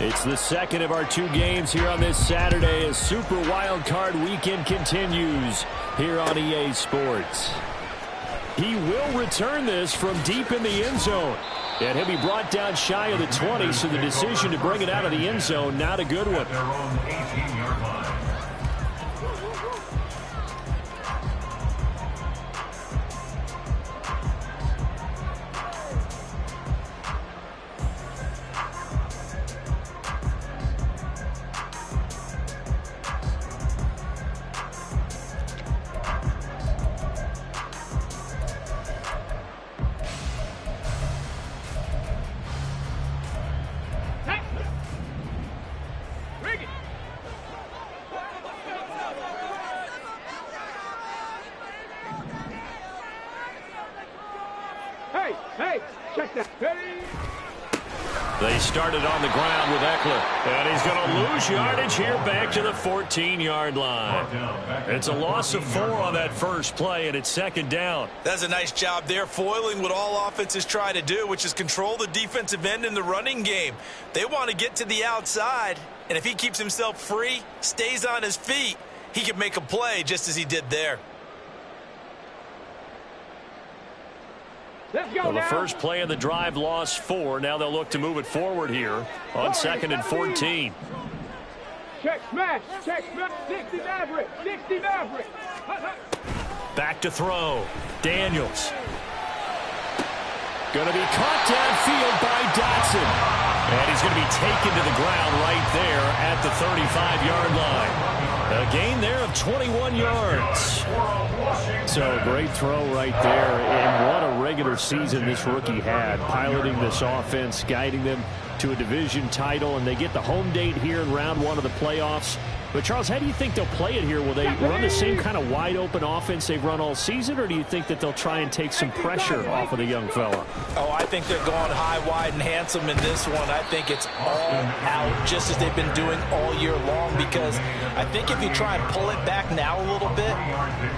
It's the second of our two games here on this Saturday as Super Wild Card Weekend continues here on EA Sports. He will return this from deep in the end zone. And he'll be brought down shy of the 20, so the decision to bring it out of the end zone, not a good one. They started on the ground with Eckler, and he's going to lose yardage here back to the 14-yard line. It's a loss of 4 on that first play, and it's second down. That's a nice job there, foiling what all offenses try to do, which is control the defensive end in the running game. They want to get to the outside, and if he keeps himself free, stays on his feet, he can make a play just as he did there. Well, the first play of the drive lost 4. Now they'll look to move it forward here on 2nd and 14. Check smash, 60 Maverick, 60 Maverick. Back to throw. Daniels. Going to be caught downfield by Dotson. And he's going to be taken to the ground right there at the 35-yard line. A gain there of 21 yards. So great throw right there. And what a regular season this rookie had, piloting this offense, guiding them to a division title, and they get the home date here in round 1 of the playoffs. But, Charles, how do you think they'll play it here? Will they run the same kind of wide-open offense they've run all season, or do you think that they'll try and take some pressure off of the young fella? Oh, I think they're going high, wide, and handsome in this one. I think it's all out, just as they've been doing all year long, because I think if you try and pull it back now a little bit,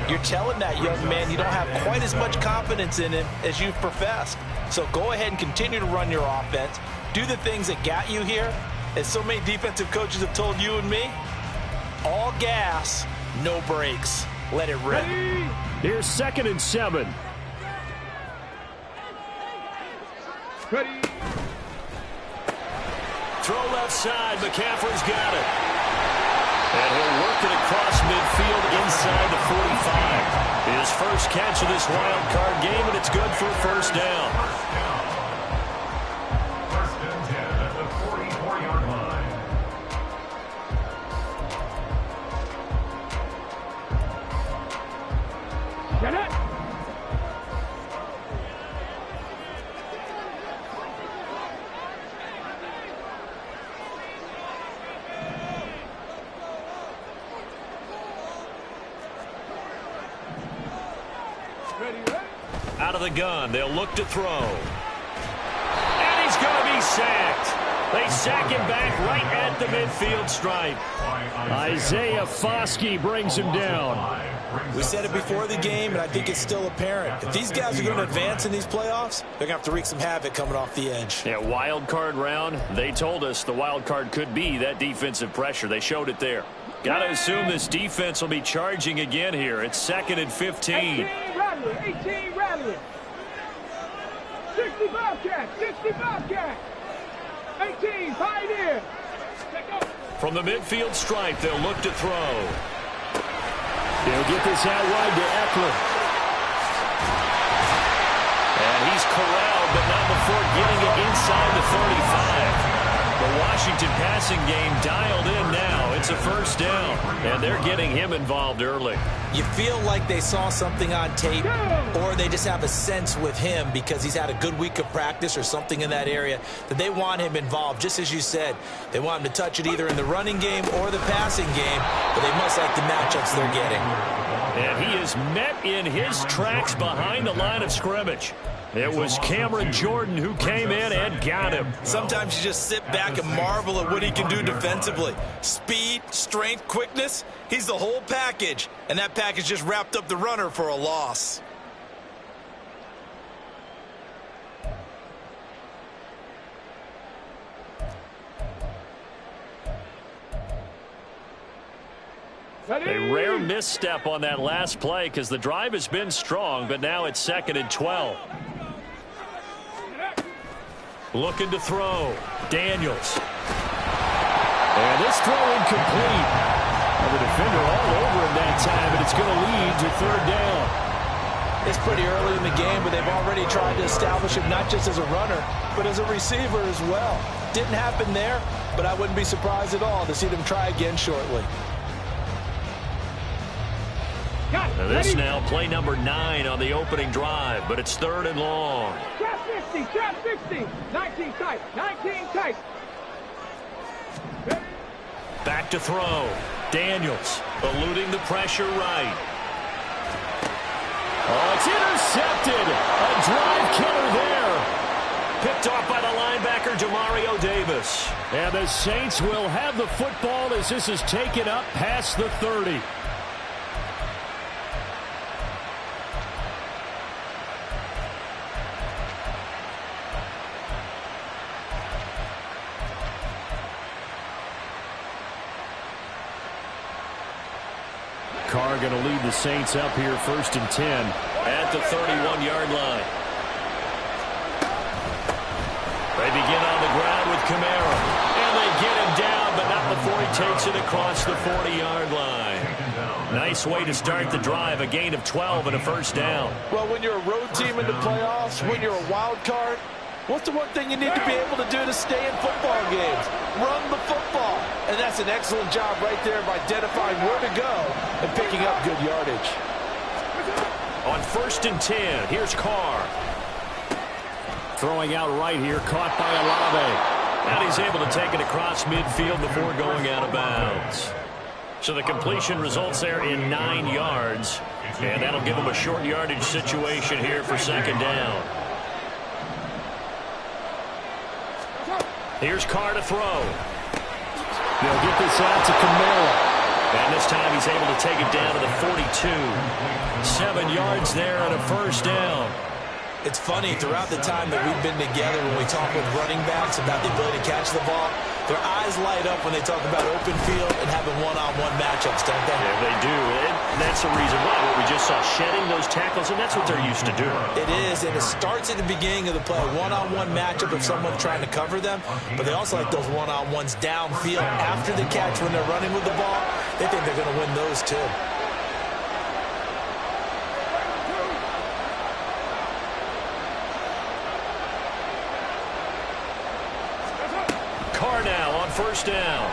you're telling that young man you don't have quite as much confidence in him as you've professed. So go ahead and continue to run your offense. Do the things that got you here. As so many defensive coaches have told you and me, all gas, no brakes. Let it rip. Here's 2nd and 7. Ready. Throw left side. McCaffrey's got it. And he'll work it across midfield inside the 45. His first catch of this wild card game, and it's good for a first down. Out of the gun, they'll look to throw. And he's going to be sacked. They sack him back right at the midfield stripe. Isaiah Foskey brings him down. We said it before the game, and I think it's still apparent. If these guys are going to advance in these playoffs, they're going to have to wreak some havoc coming off the edge. Yeah, wild card round. They told us the wild card could be that defensive pressure. They showed it there. Got to assume this defense will be charging again here. It's 2nd and 15. 18 rattling. 60 Bobcats, 60 Bobcats. 18 Pioneer. From the midfield stripe, they'll look to throw. He'll get this out wide to Eckler. And he's corralled, but not before getting it inside the 35. The Washington passing game dialed in now. It's a first down, and they're getting him involved early. You feel like they saw something on tape, or they just have a sense with him because he's had a good week of practice or something in that area that they want him involved. Just as you said, they want him to touch it either in the running game or the passing game, but they must like the matchups they're getting. And he is met in his tracks behind the line of scrimmage. It was Cameron Jordan who came in and got him. Sometimes you just sit back and marvel at what he can do defensively. Speed, strength, quickness, he's the whole package. And that package just wrapped up the runner for a loss. A rare misstep on that last play because the drive has been strong, but now it's 2nd and 12. Looking to throw. Daniels. And this throw incomplete. And the defender all over him that time, and it's going to lead to 3rd down. It's pretty early in the game, but they've already tried to establish him not just as a runner, but as a receiver as well. Didn't happen there, but I wouldn't be surprised at all to see them try again shortly. Now this now play number 9 on the opening drive, but it's 3rd and long. Trap 60, trap 60. 19 tight, 19 tight. Back to throw. Daniels eluding the pressure right. Oh, it's intercepted. A drive killer there. Picked off by the linebacker, Demario Davis. And the Saints will have the football as this is taken up past the 30. Carr going to lead the Saints up here 1st and 10 at the 31-yard line. They begin on the ground with Kamara, and they get him down, but not before he takes it across the 40-yard line. Nice way to start the drive, a gain of 12 and a 1st down. Well, when you're a road team in the playoffs, when you're a wild card, what's the one thing you need to be able to do to stay in football games? Run the football. And that's an excellent job right there of identifying where to go and picking up good yardage. On 1st and 10, here's Carr. Throwing out right here, caught by Olave. And he's able to take it across midfield before going out of bounds. So the completion results there in 9 yards. And that'll give him a short yardage situation here for 2nd down. Here's Carr to throw. They'll get this out to Kamara. And this time he's able to take it down to the 42. 7 yards there and a 1st down. It's funny, throughout the time that we've been together, when we talk with running backs about the ability to catch the ball, their eyes light up when they talk about open field and having one-on-one matchups, don't they? Yeah, they do. And that's the reason why. We just saw shedding those tackles, and that's what they're used to doing. It is, and it starts at the beginning of the play. One-on-one matchup if someone's trying to cover them, but they also like those one-on-ones downfield after the catch when they're running with the ball. They think they're going to win those too. Carr now on 1st down.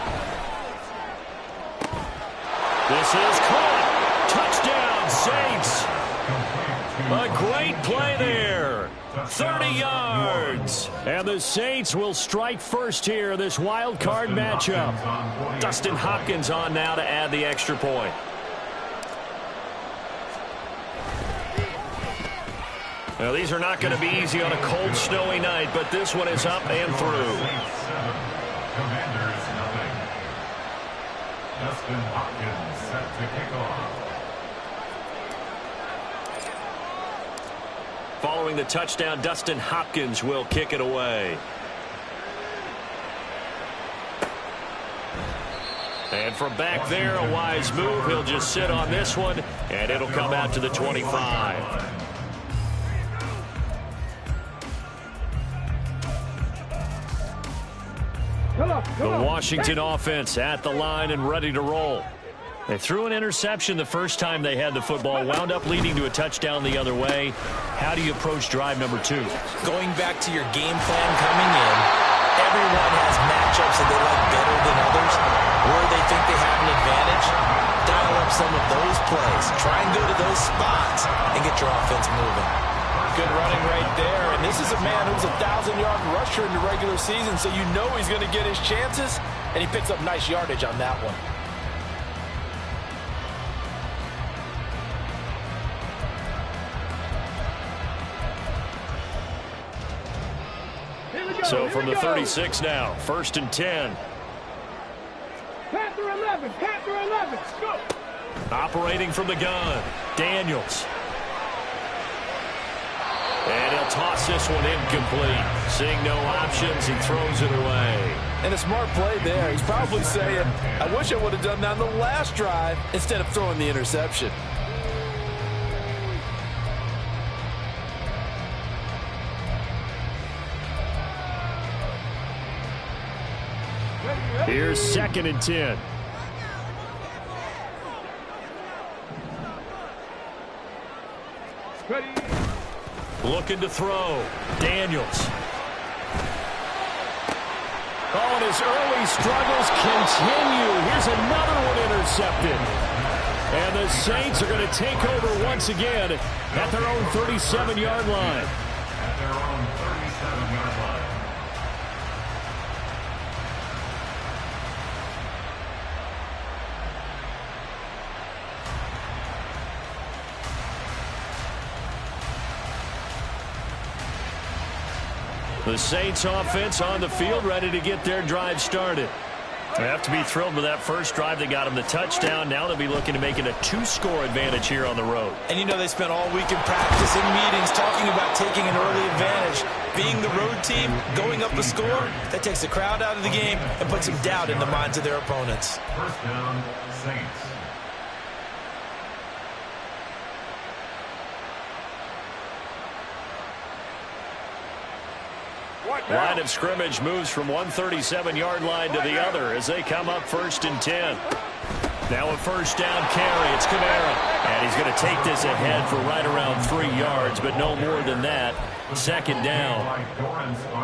This is caught. Touchdown, Saints. A great play there. 30 yards. And the Saints will strike first here, this wild card matchup. Dustin Hopkins on now to add the extra point. Now, these are not going to be easy on a cold, snowy night, but this one is up and through. Commanders nothing. Dustin Hopkins set to kick off. Following the touchdown, Dustin Hopkins will kick it away. And from back there, a wise move. He'll just sit on this one, and it'll come out to the 25. The Washington offense at the line and ready to roll. They threw an interception the first time they had the football, wound up leading to a touchdown the other way. How do you approach drive number 2? Going back to your game plan coming in, everyone has matchups that they like better than others, where they think they have an advantage. Dial up some of those plays. Try and go to those spots and get your offense moving. Good running right there, and this is a man who's a 1,000-yard rusher in the regular season, so you know he's going to get his chances, and he picks up nice yardage on that one. So from the 36 now, 1st and 10. Panther 11, Panther 11, go! Operating from the gun, Daniels. And he'll toss this one incomplete. Seeing no options, he throws it away. And a smart play there. He's probably saying, I wish I would have done that on the last drive instead of throwing the interception. Here's 2nd and 10. Looking to throw. Daniels. Oh, and his early struggles continue. Here's another one intercepted. And the Saints are going to take over once again at their own 37-yard line. At their own 37-yard line. The Saints offense on the field, ready to get their drive started. They have to be thrilled with that first drive. They got them the touchdown. Now they'll be looking to make it a 2-score advantage here on the road. And you know they spent all week in practice and meetings talking about taking an early advantage. Being the road team, going up a score, that takes the crowd out of the game and puts some doubt in the minds of their opponents. First down, Saints. Line of scrimmage moves from one 37-yard line to the other as they come up 1st and 10. Now a first down carry. It's Kamara. And he's going to take this ahead for right around 3 yards, but no more than that. 2nd down.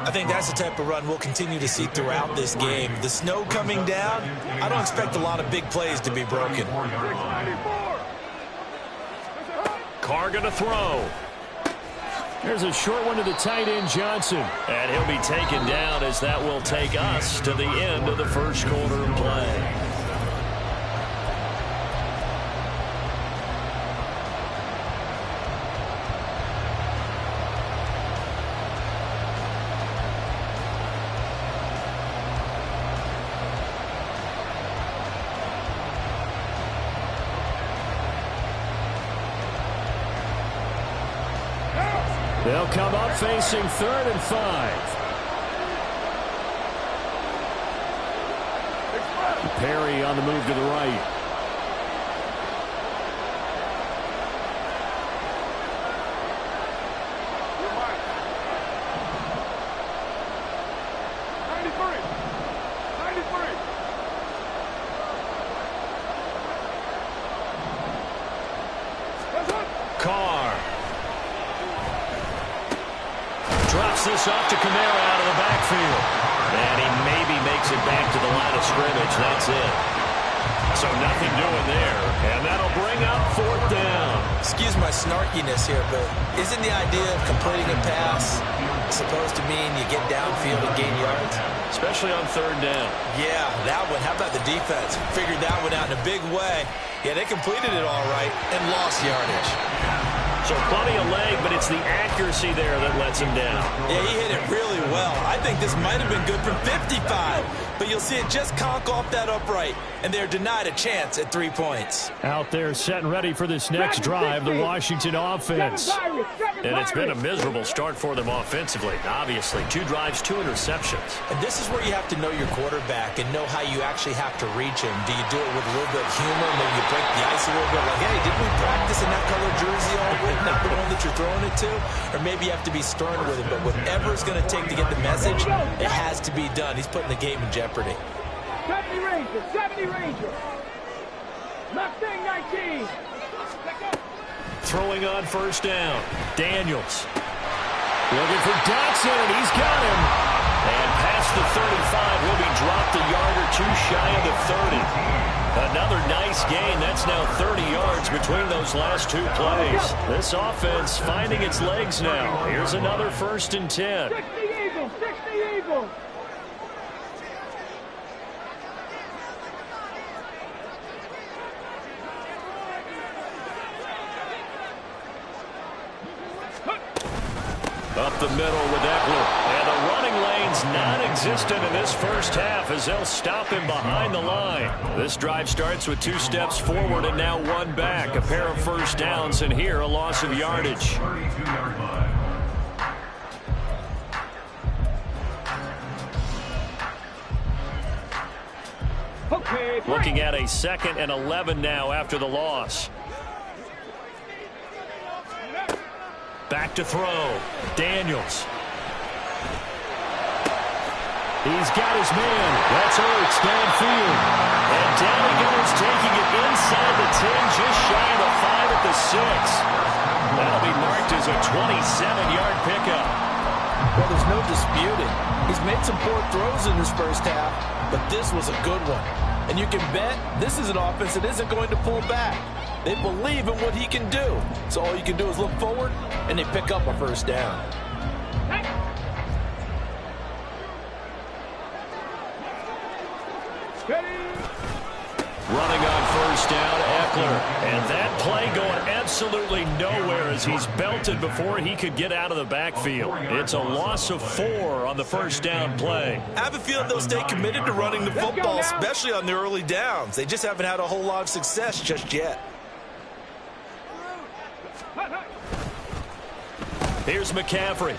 I think that's the type of run we'll continue to see throughout this game. The snow coming down, I don't expect a lot of big plays to be broken. Carr going to throw. There's a short one to the tight end, Johnson. And he'll be taken down as that will take us to the end of the first quarter of play. They'll come up facing 3rd and 5. Perry on the move to the right. Carr. Drops this off to Kamara out of the backfield. And he maybe makes it back to the line of scrimmage. That's it. So nothing doing there. And that'll bring up 4th down. Excuse my snarkiness here, but isn't the idea of completing a pass supposed to mean you get downfield and gain yards? Especially on 3rd down. Yeah, that one. How about the defense? Figured that one out in a big way. Yeah, they completed it all right and lost yardage. So plenty of leg, but it's the accuracy there that lets him down. Yeah, he hit it really well. I think this might have been good from 55. But you'll see it just conk off that upright, and they're denied a chance at 3 points. Out there set and ready for this next drive, the Washington offense. And it's been a miserable start for them offensively. Obviously, 2 drives, 2 interceptions. And this is where you have to know your quarterback and know how you actually have to reach him. Do you do it with a little bit of humor? Maybe you break the ice a little bit like, hey, didn't we practice in that color jersey all week? Not the one that you're throwing it to? Or maybe you have to be stern with him. But whatever it's going to take to get the message, it has to be done. He's putting the game in jeopardy. 70 Rangers, 70 Rangers. Mustang 19. Throwing on 1st down. Daniels. Looking for Dotson, and he's got him. And past the 35, will be dropped a yard or 2 shy of the 30. Another nice gain. That's now 30 yards between those last 2 plays. This offense finding its legs now. Here's another 1st and 10. 60 Eagles, 60 Eagles. Up the middle with Eckler. And the running lane's non-existent in this first half as they'll stop him behind the line. This drive starts with 2 steps forward and now 1 back. A pair of 1st downs, and here a loss of yardage. 32-yard line. Looking at a 2nd and 11 now after the loss. Back to throw. Daniels. He's got his man. That's Ertz downfield. And down he goes, taking it inside the 10, just shy of the 5 at the 6. That'll be marked as a 27-yard pickup. Well, there's no disputing. He's made some poor throws in this first half, but this was a good one. And you can bet this is an offense that isn't going to pull back. They believe in what he can do. So all you can do is look forward, and they pick up a first down. Running on first down, Eckler. And that play going absolutely nowhere as he's belted before he could get out of the backfield. It's a loss of 4 on the first down play. I have a feeling they'll stay committed to running the football, especially on the early downs. They just haven't had a whole lot of success just yet. Here's McCaffrey.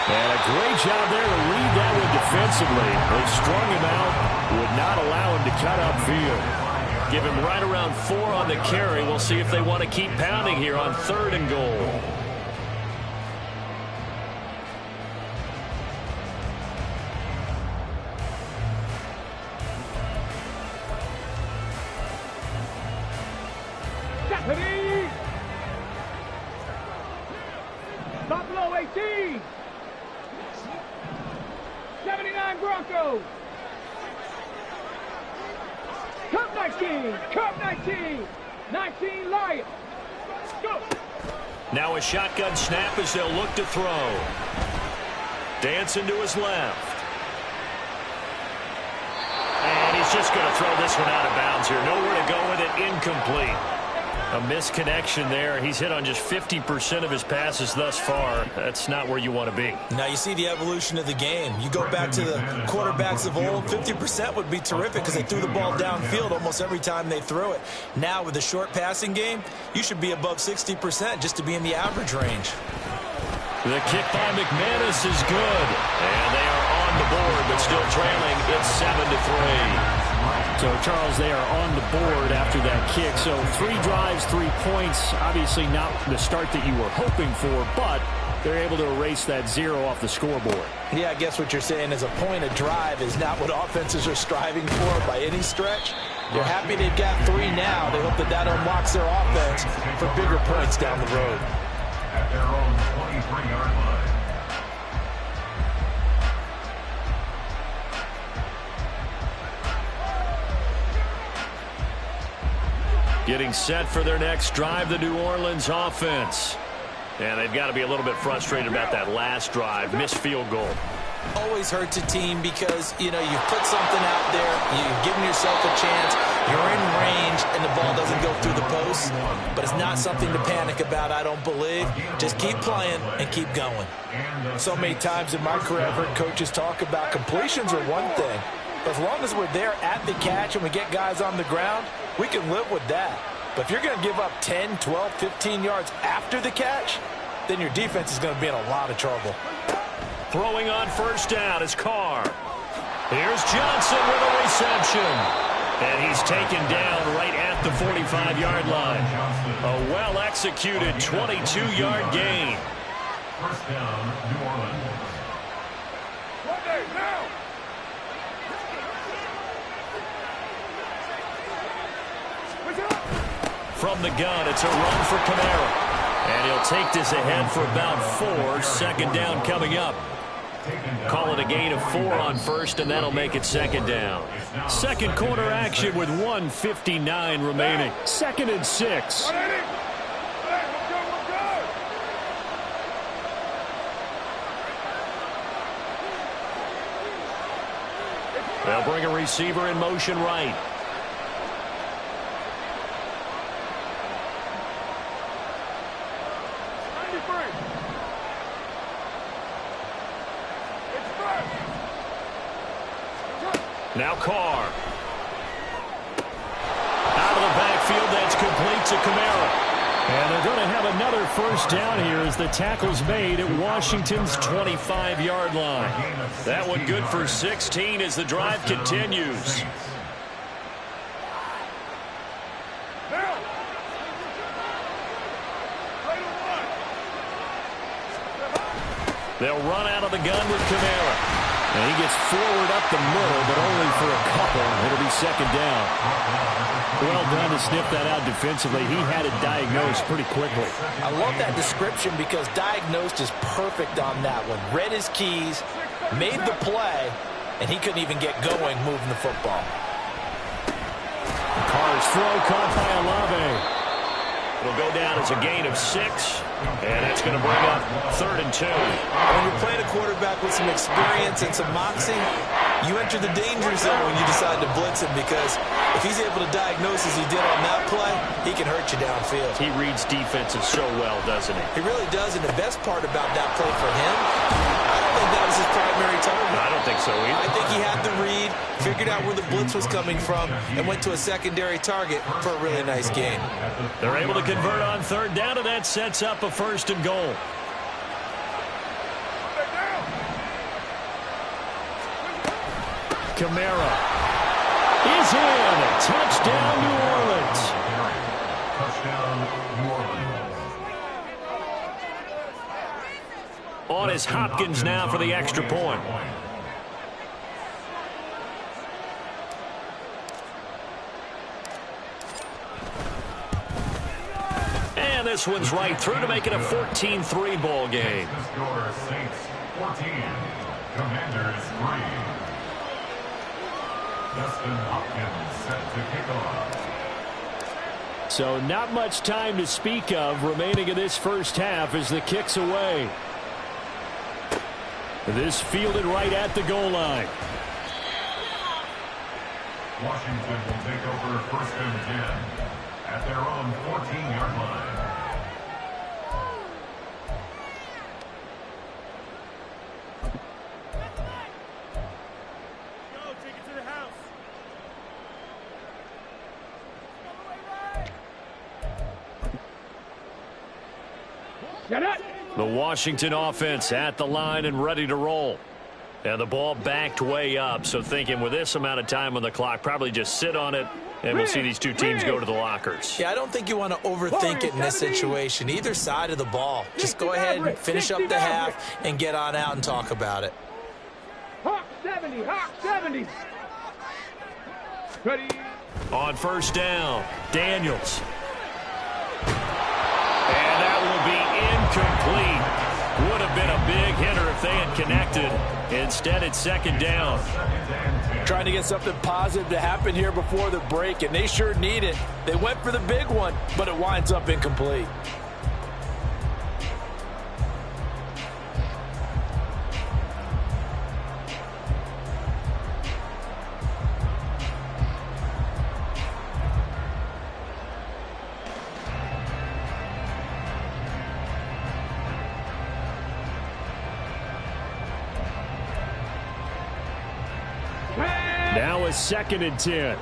And a great job there to read that one defensively. They strung him out, would not allow him to cut upfield. Give him right around 4 on the carry. We'll see if they want to keep pounding here on 3rd and goal. Stop below 18. 79 Broncos. Cup 19. Cup 19. 19 Lions. Go. Now a shotgun snap as they'll look to throw. Dancing to his left. And he's just going to throw this one out of bounds here. Nowhere to go with it. Incomplete. A misconnection there. He's hit on just 50% of his passes thus far. That's not where you want to be. Now you see the evolution of the game. You go back to the quarterbacks of old, 50% would be terrific because they threw the ball downfield almost every time they threw it. Now with the short passing game, you should be above 60% just to be in the average range. The kick by McManus is good. And they are on the board, but still trailing. It's 7-3. So, Charles, they are on the board after that kick. So 3 drives, 3 points. Obviously not the start that you were hoping for, but they're able to erase that 0 off the scoreboard. Yeah, I guess what you're saying is a point of drive is not what offenses are striving for by any stretch. They're happy they've got 3 now. They hope that that unlocks their offense for bigger points down the road. At their own 23-yard line. Getting set for their next drive, the New Orleans offense. And they've got to be a little bit frustrated about that last drive. Missed field goal. Always hurts a team because, you know, you put something out there, you've given yourself a chance, you're in range, and the ball doesn't go through the post. But it's not something to panic about, I don't believe. Just keep playing and keep going. So many times in my career, I've heard coaches talk about completions are one thing. But as long as we're there at the catch and we get guys on the ground, we can live with that. But if you're going to give up 10, 12, 15 yards after the catch, then your defense is going to be in a lot of trouble. Throwing on first down is Carr. Here's Johnson with a reception. And he's taken down right at the 45-yard line. A well-executed 22-yard gain. First down, New Orleans. Now. From the gun, it's a run for Kamara. And he'll take this ahead for about 4. Second down coming up. Call it a gain of 4 on first, and that'll make it 2nd down. Second quarter action with 1:59 remaining. 2nd and 6. They'll bring a receiver in motion right. Now Carr. Out of the backfield, that's complete to Kamara. And they're going to have another first down here as the tackle's made at Washington's 25-yard line. That one good for 16 as the drive continues. They'll run out of the gun with Kamara. And he gets forward up the middle, but only for a couple. It'll be second down. Well done to sniff that out defensively. He had it diagnosed pretty quickly. I love that description because diagnosed is perfect on that one. Read his keys, made the play, and he couldn't even get going moving the football. Carr's throw caught by Olave. It'll go down as a gain of 6, and that's going to bring up 3rd and 2. When you're playing a quarterback with some experience and some moxie, you enter the danger zone when you decide to blitz him because if he's able to diagnose as he did on that play, he can hurt you downfield. He reads defenses so well, doesn't he? He really does, and the best part about that play for him, I don't think that was his primary target. I don't think so either. I think he had the read, figured out where the blitz was coming from, and went to a secondary target for a really nice gain. They're able to convert on 3rd down, and that sets up a 1st and goal. Kamara is in. Touchdown, New Orleans. Touchdown, New Orleans. On is Hopkins now for the extra point. And this one's right through to make it a 14-3 ball game. The score, Saints 14, Commanders 3. Dustin Hopkins set to kick off. So not much time to speak of remaining in this first half as the kick's away. This fielded right at the goal line. Washington will take over 1st and 10 at their own 14-yard line. The Washington offense at the line and ready to roll. And the ball backed way up, so thinking with this amount of time on the clock, probably just sit on it, and we'll see these two teams go to the lockers. Yeah, I don't think you want to overthink it in this situation. Either side of the ball. Just go ahead and finish up the half and get on out and talk about it. Hawk 70, Hawk 70. Ready. On 1st down, Daniels. And that will be incomplete. Would have been a big hitter if they had connected. Instead, it's 2nd down. Trying to get something positive to happen here before the break, and they sure need it. They went for the big one, but it winds up incomplete. Now a 2nd and 10.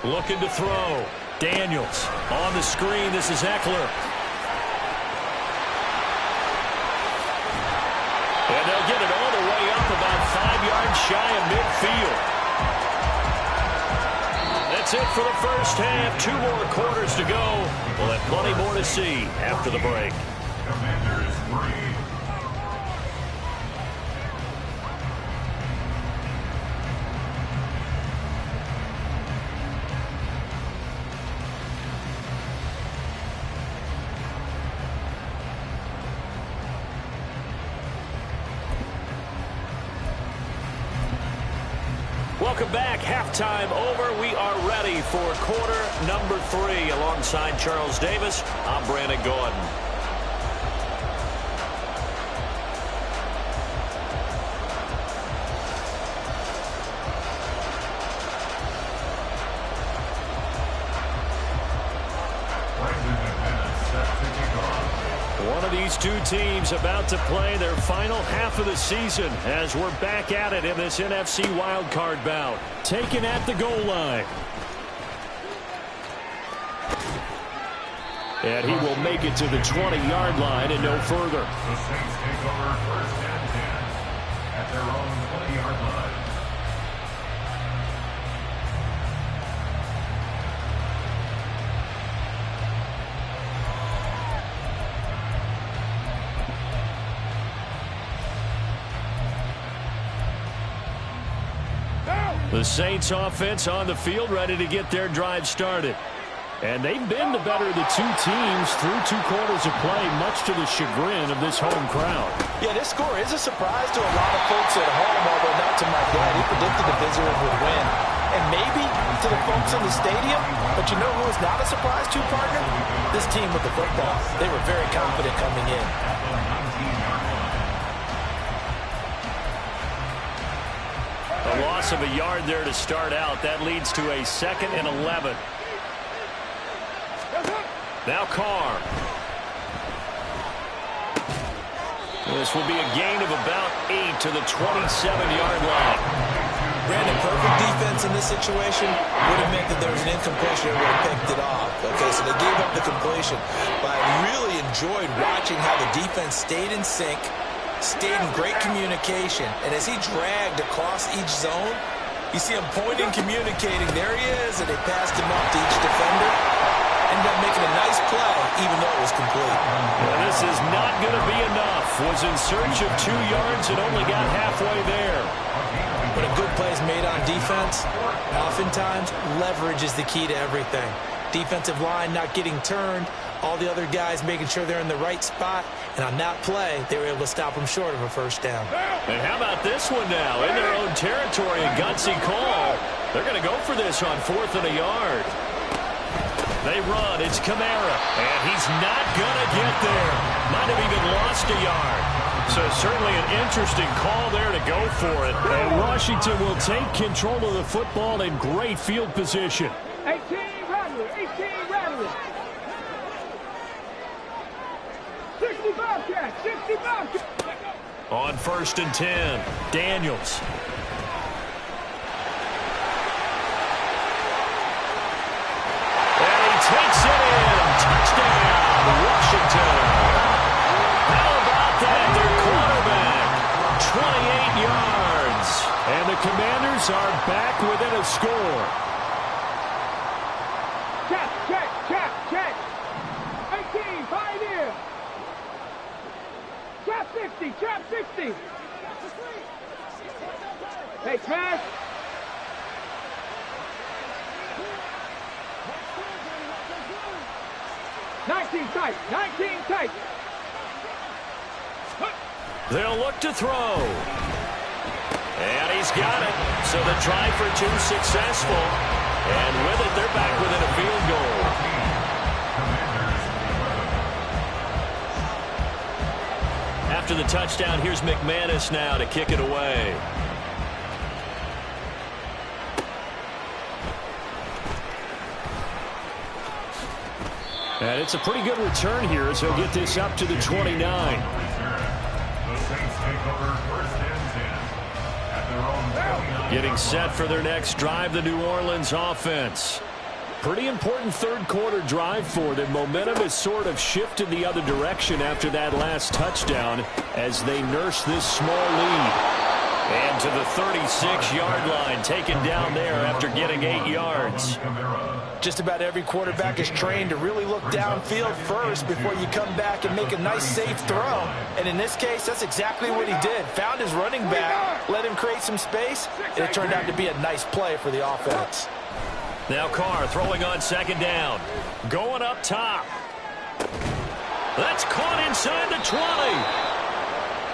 Looking to throw. Daniels on the screen. This is Eckler. And they'll get it all the way up about 5 yards shy of midfield. That's it for the first half. 2 more quarters to go. We'll have plenty more to see after the break. Commanders 3. Welcome back. Halftime over. We are ready for quarter number 3. Alongside Charles Davis, I'm Brandon Gordon. One of these two teams about to play their final half of the season as we're back at it in this NFC wildcard bout. Taken at the goal line. And he will make it to the 20-yard line and no further. The Saints take over first and 10 at their own 20-yard line. The Saints offense on the field ready to get their drive started. And they've been the better of the two teams through 2 quarters of play, much to the chagrin of this home crowd. Yeah, this score is a surprise to a lot of folks at home, although not to my dad. He predicted the visitors would win. And maybe to the folks in the stadium, but you know who is not a surprise to, partner? This team with the football. They were very confident coming in. A loss of a yard there to start out. That leads to a 2nd and 11. Now Carr. This will be a gain of about 8 to the 27-yard line. Brandon, perfect defense in this situation would have meant that there was an incompletion and would have picked it off. Okay, so they gave up the completion. But I really enjoyed watching how the defense stayed in sync, stayed in great communication. And as he dragged across each zone, you see him pointing, communicating. There he is, and they passed him off to each defender. Ended up making a nice play, even though it was complete. Well, this is not going to be enough. Was in search of 2 yards and only got halfway there. When a good play is made on defense, oftentimes leverage is the key to everything. Defensive line not getting turned, all the other guys making sure they're in the right spot, and on that play, they were able to stop them short of a first down. And how about this one now? In their own territory, a gutsy call. They're going to go for this on 4th and a yard. They run. It's Kamara. And he's not going to get there. Might have even lost a yard. So certainly an interesting call there to go for it. And Washington will take control of the football in great field position. 18 Rattler, 18 Rattler. 65 catch, 65 catch. On 1st and 10, Daniels. Takes it in. Touchdown, Washington. How about that? Their quarterback, 28 yards. And the Commanders are back within a score. Check. 18, Pioneer. Trap 60. Hey, smash. Nineteen tight. They'll look to throw. And he's got it. So the try for 2 successful. And with it, they're back within a field goal. After the touchdown, here's McManus now to kick it away. And it's a pretty good return here as he'll get this up to the 29. The Saints take over first and 10 at their own 29. Getting set for their next drive, the New Orleans offense. Pretty important 3rd quarter drive for them. Momentum has sort of shifted the other direction after that last touchdown as they nurse this small lead. And to the 36-yard line, taken down there after getting 8 yards. Just about every quarterback is trained to really look downfield first before you come back and make a nice, safe throw. And in this case, that's exactly what he did. Found his running back, let him create some space, and it turned out to be a nice play for the offense. Now Carr throwing on 2nd down. Going up top. That's caught inside the 20.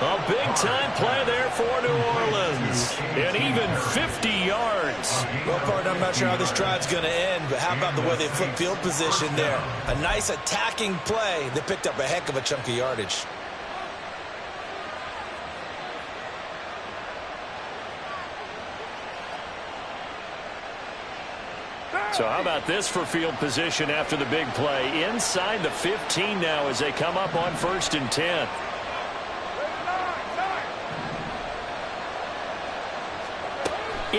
A big-time play there for New Orleans. And even 50 yards. Well, partner, I'm not sure how this drive's going to end, but how about the way they flip field position there? A nice attacking play that picked up a heck of a chunk of yardage. So how about this for field position after the big play? Inside the 15 now as they come up on 1st and 10.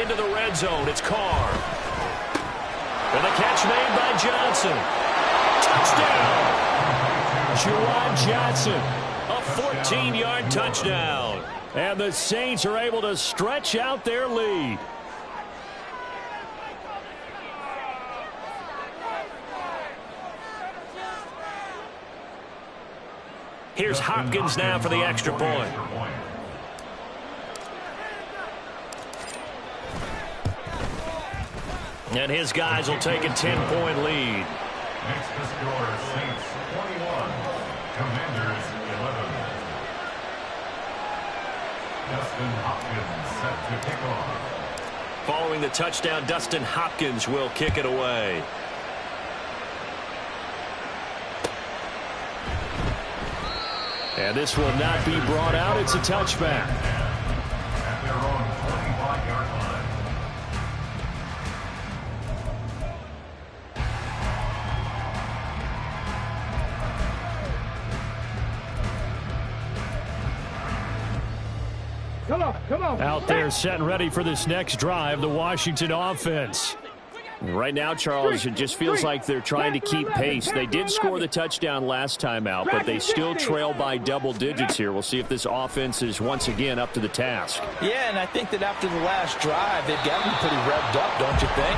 Into the red zone, it's Carr. And the catch made by Johnson. Touchdown! Juwan Johnson, a 14-yard touchdown. And the Saints are able to stretch out their lead. Here's Hopkins now for the extra point. And his guys will take a 10-point lead. Makes the score Saints 21, Commanders 11. Dustin Hopkins set to kick off. Following the touchdown, Dustin Hopkins will kick it away. And this will not be brought out. It's a touchback. At their own 25-yard line. Come on. Out there set and ready for this next drive, the Washington offense. Right now, Charles, it just feels like they're trying to keep pace. They did score the touchdown last time out, but they still trail by double digits here. We'll see if this offense is once again up to the task. Yeah, and I think that after the last drive, they've got them pretty revved up, don't you think?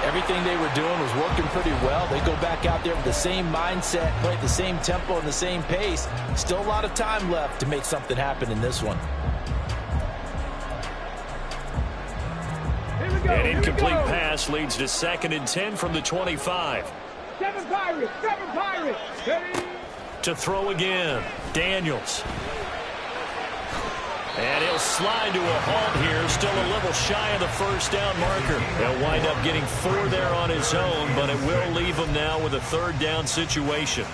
Everything they were doing was working pretty well. They go back out there with the same mindset, play at the same tempo and the same pace. Still a lot of time left to make something happen in this one. An incomplete pass leads to 2nd and 10 from the 25. Seven Pirates. To throw again, Daniels. And he'll slide to a halt here, still a little shy of the first down marker. He'll wind up getting 4 there on his own, but it will leave him now with a 3rd down situation.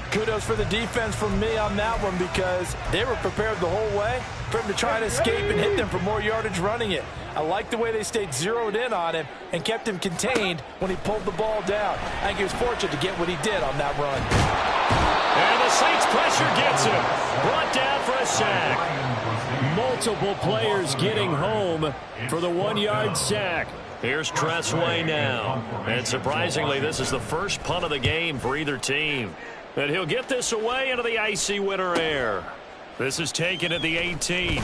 Kudos for the defense from me on that one because they were prepared the whole way for him to try to escape and hit them for more yardage running it. I like the way they stayed zeroed in on him and kept him contained when he pulled the ball down. I think he was fortunate to get what he did on that run. And the Saints pressure gets him. Brought down for a sack. Multiple players getting home for the 1-yard sack. Here's Tressway now. And surprisingly, this is the first punt of the game for either team. And he'll get this away into the icy winter air. This is taken at the 18.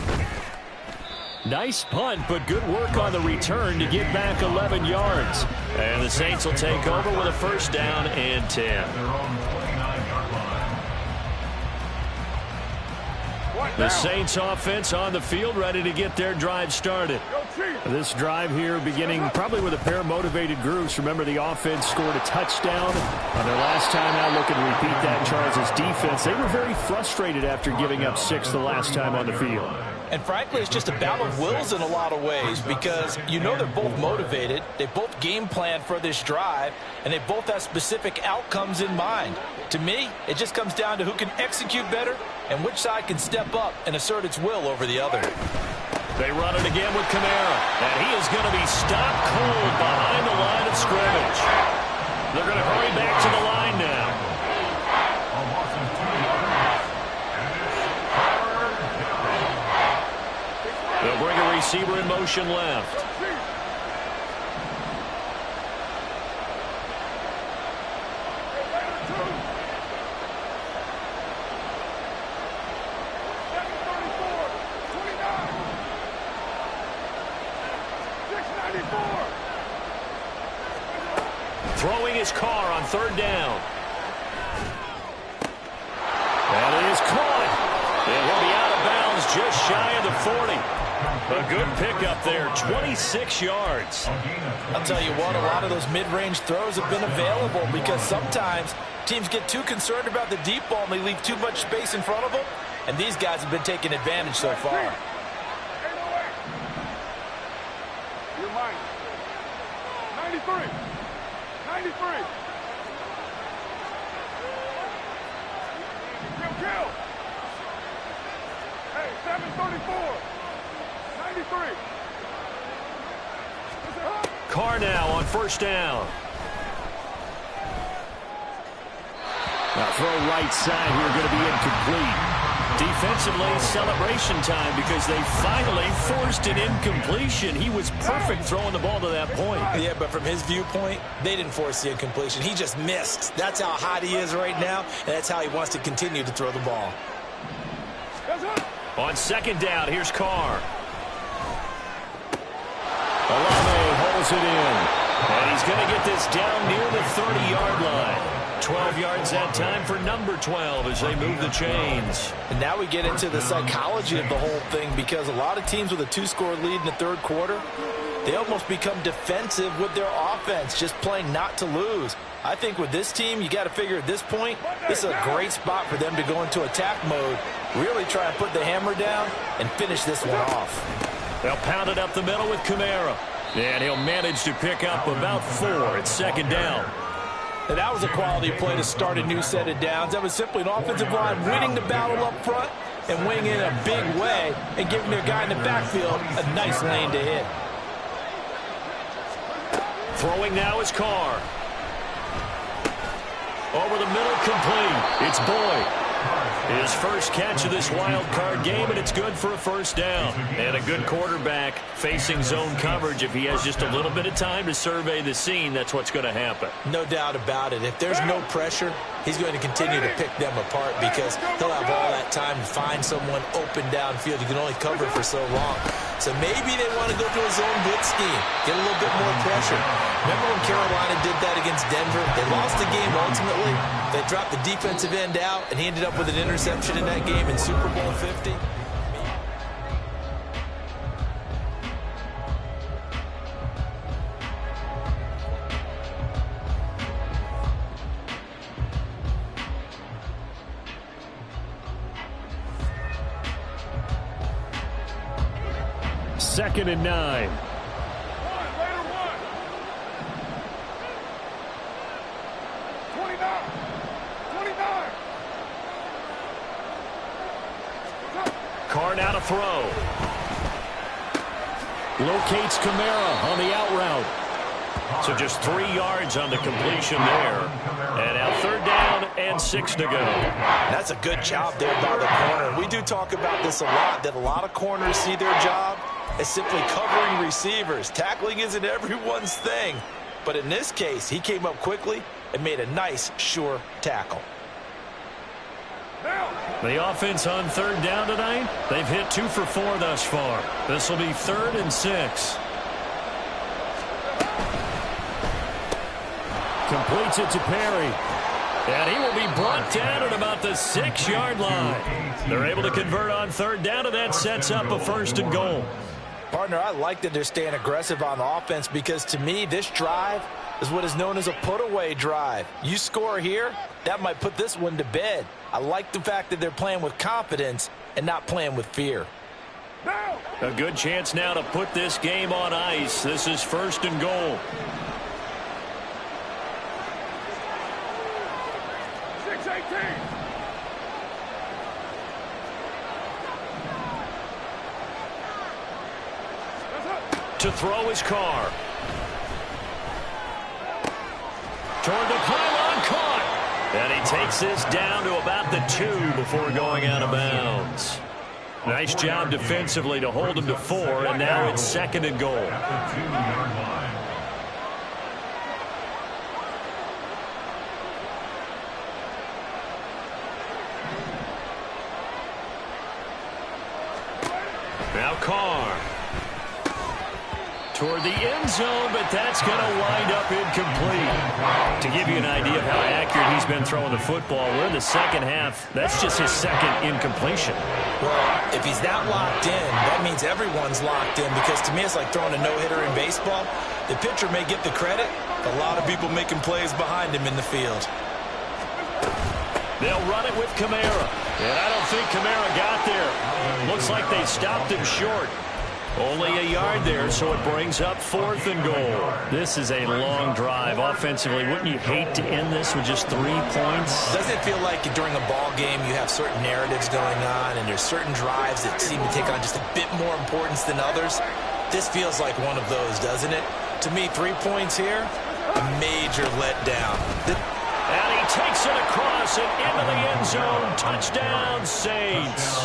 Nice punt, but good work on the return to get back 11 yards. And the Saints will take over with a 1st down and 10. Their own 29-yard line. The Saints offense on the field, ready to get their drive started. This drive here beginning probably with a pair of motivated groups. Remember, the offense scored a touchdown on their last time out. Looking to repeat that. Charles' defense, they were very frustrated after giving up 6 the last time on the field. And frankly, it's just a battle of wills in a lot of ways because you know they're both motivated. They both game plan for this drive, and they both have specific outcomes in mind. To me, it just comes down to who can execute better and which side can step up and assert its will over the other. They run it again with Kamara, and he is going to be stopped cold behind the line of scrimmage. They're going to hurry back to the line now. They'll bring a receiver in motion left. Throwing his car on 3rd down. And it is caught. It will be out of bounds just shy of the 40. A good pickup there, 26 yards. I'll tell you what, a lot of those mid-range throws have been available because sometimes teams get too concerned about the deep ball and they leave too much space in front of them, and these guys have been taking advantage so far. You're mine. 93. Kill. Hey, 734. 93. Carr now on 1st down. Now throw right side here, going to be incomplete. Defensively, celebration time because they finally forced an incompletion. He was perfect throwing the ball to that point. Yeah, but from his viewpoint, they didn't force the incompletion. He just missed. That's how hot he is right now, and that's how he wants to continue to throw the ball. On second down, here's Carr. Olave holds it in. And he's going to get this down near the 30-yard line. 12 yards that time for number 12 as they move the chains. And now we get into the psychology of the whole thing, because a lot of teams with a 2-score lead in the third quarter, they almost become defensive with their offense, just playing not to lose. I think with this team, you got to figure at this point, this is a great spot for them to go into attack mode, really try and put the hammer down and finish this one off. They'll pound it up the middle with Kamara. And he'll manage to pick up about 4 at second down. And that was a quality play to start a new set of downs. That was simply an offensive line winning the battle up front and winning in a big way and giving their guy in the backfield a nice lane to hit. Throwing now is Carr. Over the middle, complete. It's Boyd. His first catch of this wild card game, and it's good for a first down. And a good quarterback facing zone coverage. If he has just a little bit of time to survey the scene, that's what's going to happen. No doubt about it. If there's no pressure, he's going to continue to pick them apart because he'll have all that time to find someone open downfield. You can only cover for so long. So maybe they want to go to a zone blitz scheme, get a little bit more pressure. Remember when Carolina did that against Denver? They lost the game ultimately. They dropped the defensive end out, and he ended up with an interception in that game in Super Bowl 50. Second and 9. Carr now to throw. Locates Kamara on the out route. So just 3 yards on the completion there. And now third down and 6 to go. That's a good job there by the corner. We do talk about this a lot, that a lot of corners see their job as simply covering receivers. Tackling isn't everyone's thing. But in this case, he came up quickly and made a nice, sure tackle. The offense on third down tonight, they've hit 2 for 4 thus far. This will be 3rd and 6. Completes it to Perry. And he will be brought down at about the 6-yard line. They're able to convert on third down, and that sets up a 1st and goal. Partner, I like that they're staying aggressive on offense because, to me, this drive is what is known as a put-away drive. You score here, that might put this one to bed. I like the fact that they're playing with confidence and not playing with fear. A good chance now to put this game on ice. This is 1st and goal. 6-18. To throw his Carr. Toward the pylon, caught. And he takes this down to about the 2 before going out of bounds. Nice job defensively to hold him to 4, and now it's 2nd and goal. Now Carr. Toward the end zone, but that's going to wind up incomplete. To give you an idea of how accurate he's been throwing the football, we're in the second half. That's just his 2nd incompletion. Well, if he's not locked in, that means everyone's locked in, because to me it's like throwing a no-hitter in baseball. The pitcher may get the credit, a lot of people making plays behind him in the field. They'll run it with Kamara. And I don't think Kamara got there. Looks like they stopped him short. Only a yard there, so it brings up 4th and goal. This is a long drive offensively. Wouldn't you hate to end this with just 3 points? Doesn't it feel like during a ball game you have certain narratives going on and there's certain drives that seem to take on just a bit more importance than others? This feels like one of those, doesn't it? To me, 3 points here, a major letdown. And he takes it across Jefferson into the end zone. Touchdown, Saints.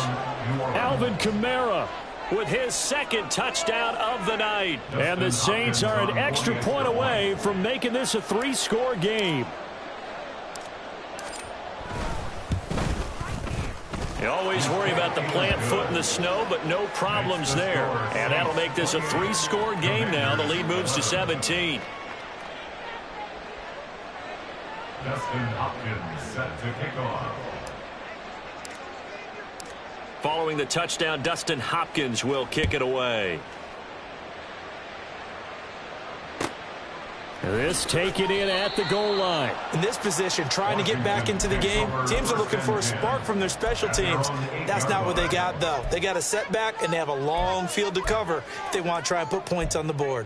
Alvin Kamara with his second touchdown of the night. And the Saints are an extra point away from making this a 3-score game. You always worry about the plant foot in the snow, but no problems there. And that'll make this a 3-score game now. The lead moves to 17. Dustin Hopkins set to kick off. Following the touchdown, Dustin Hopkins will kick it away. This taken in at the goal line. In this position, trying to get back into the game, teams are looking for a spark from their special teams. That's not what they got, though. They got a setback, and they have a long field to cover if they want to try and put points on the board.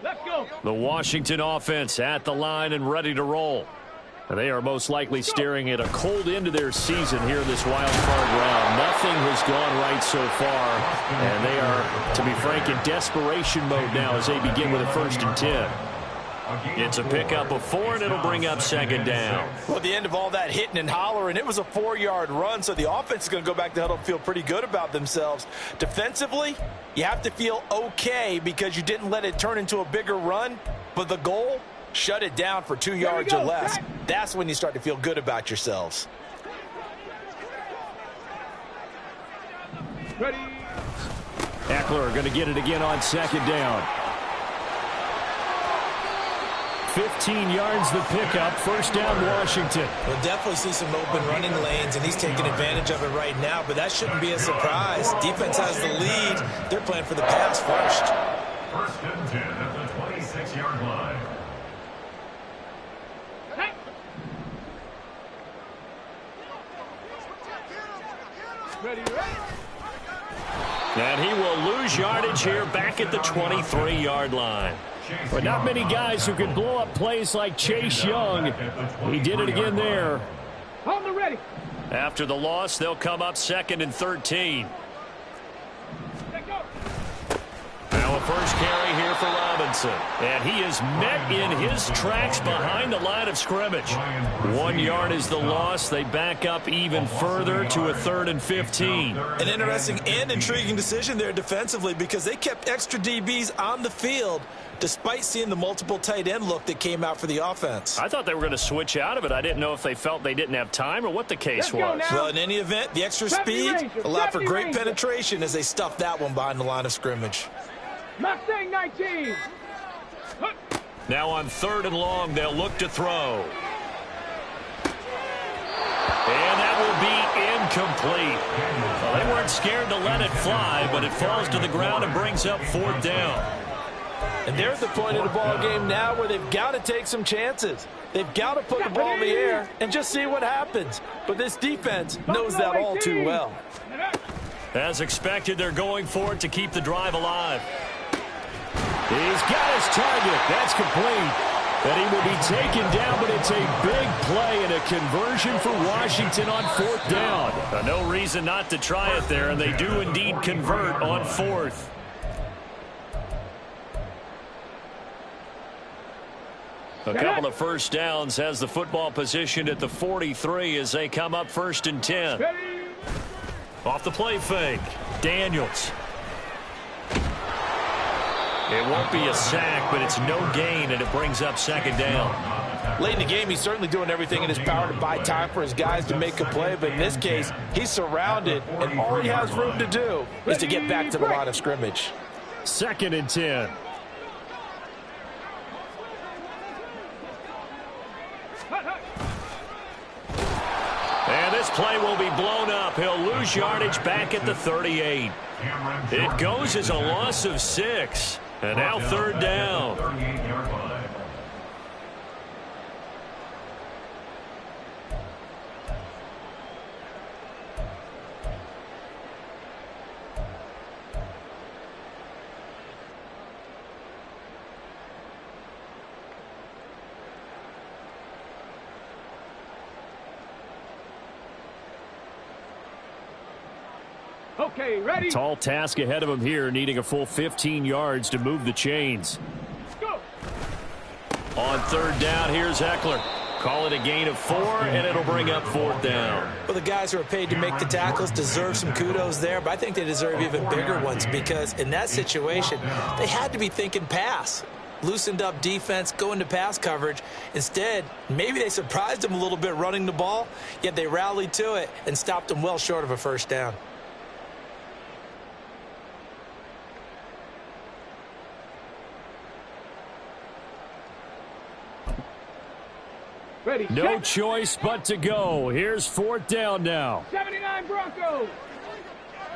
Let's go. The Washington offense at the line and ready to roll. They are most likely staring at a cold end to their season here in this wild card round. Nothing has gone right so far, and they are, to be frank, in desperation mode now as they begin with a 1st and 10. It's a pickup of 4, and it'll bring up 2nd down. Well, at the end of all that hitting and hollering, it was a 4-yard run, so the offense is going to go back to huddle and feel pretty good about themselves. Defensively, you have to feel okay because you didn't let it turn into a bigger run, but the goal, shut it down for 2 yards or less. That's when you start to feel good about yourselves. Ready. Eckler going to get it again on 2nd down. 15 yards the pickup. 1st down, Washington. We'll definitely see some open running lanes, and he's taking advantage of it right now, but that shouldn't be a surprise. Defense has the lead. They're playing for the pass first. 1st and 10 at the 26-yard line. Ready, ready. And he will lose yardage here back at the 23-yard line. But not many guys who can blow up plays like Chase Young. He did it again there. On the ready. After the loss, they'll come up 2nd and 13. Now a first carry here for Robinson. And he is met in his tracks behind the line of scrimmage. 1 yard is the loss. They back up even further to a 3rd and 15. An interesting and intriguing decision there defensively because they kept extra DBs on the field despite seeing the multiple tight end look that came out for the offense. I thought they were going to switch out of it. I didn't know if they felt they didn't have time or what the case was. Well, in any event, the extra speed allowed for great penetration as they stuffed that one behind the line of scrimmage. Mustang 19. Now on 3rd and long, they'll look to throw. And that will be incomplete. Well, they weren't scared to let it fly, but it falls to the ground and brings up 4th down. And they're at the point of the ball game now where they've got to take some chances. They've got to put the ball in the air and just see what happens. But this defense knows that all too well. As expected, they're going for it to keep the drive alive. He's got his target. That's complete. And he will be taken down, but it's a big play and a conversion for Washington on 4th down. No reason not to try it there, and they do indeed convert on 4th. A couple of first downs has the football positioned at the 43 as they come up 1st and 10. Off the play fake, Daniels. It won't be a sack, but it's no gain, and it brings up 2nd down. Late in the game, he's certainly doing everything in his power to buy time for his guys to make a play, but in this case, he's surrounded, and all he has room to do is to get back to the line of scrimmage. 2nd and 10. And this play will be blown up. He'll lose yardage back at the 38. It goes as a loss of 6. And now 3rd down. Okay, ready. Tall task ahead of him here, needing a full 15 yards to move the chains. Go. On third down, here's Eckler. Call it a gain of 4, and it'll bring up fourth down. Well, the guys who are paid to make the tackles deserve some kudos there, but I think they deserve even bigger ones because in that situation, they had to be thinking pass. Loosened up defense, go into pass coverage. Instead, maybe they surprised them a little bit running the ball, yet they rallied to it and stopped them well short of a first down. Ready, No set. choice but to go. Here's fourth down now. 79 Broncos.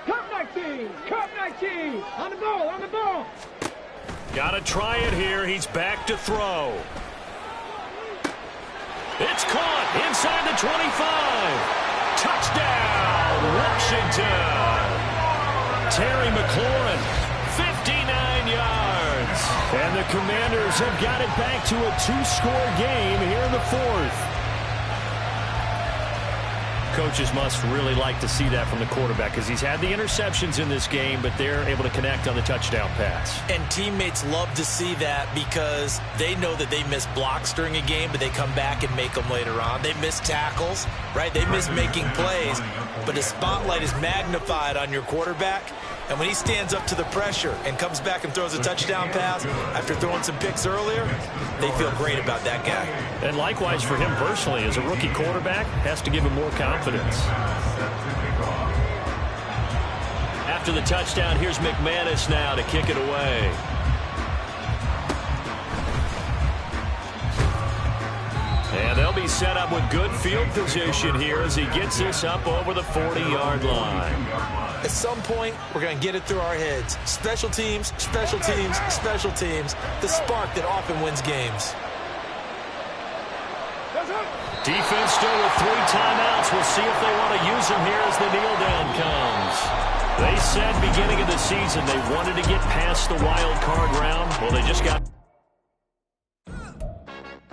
Cup 19. Cup 19. On the ball. On the ball. Got to try it here. He's back to throw. It's caught inside the 25. Touchdown, Washington. Terry McLaurin, 59 yards. And the Commanders have got it back to a 2-score game here in the fourth. Coaches must really like to see that from the quarterback because he's had the interceptions in this game, but they're able to connect on the touchdown pass. And teammates love to see that because they know that they miss blocks during a game, but they come back and make them later on. They miss tackles, right? They miss making plays, but the spotlight is magnified on your quarterback. And when he stands up to the pressure and comes back and throws a touchdown pass after throwing some picks earlier, they feel great about that guy. And likewise for him personally, as a rookie quarterback, has to give him more confidence. After the touchdown, here's McManus now to kick it away. And they'll be set up with good field position here as he gets this up over the 40-yard line. At some point, we're going to get it through our heads. Special teams, special teams, special teams. The spark that often wins games. Defense still with 3 timeouts. We'll see if they want to use them here as the kneel down comes. They said beginning of the season they wanted to get past the wild card round. Well, they just got...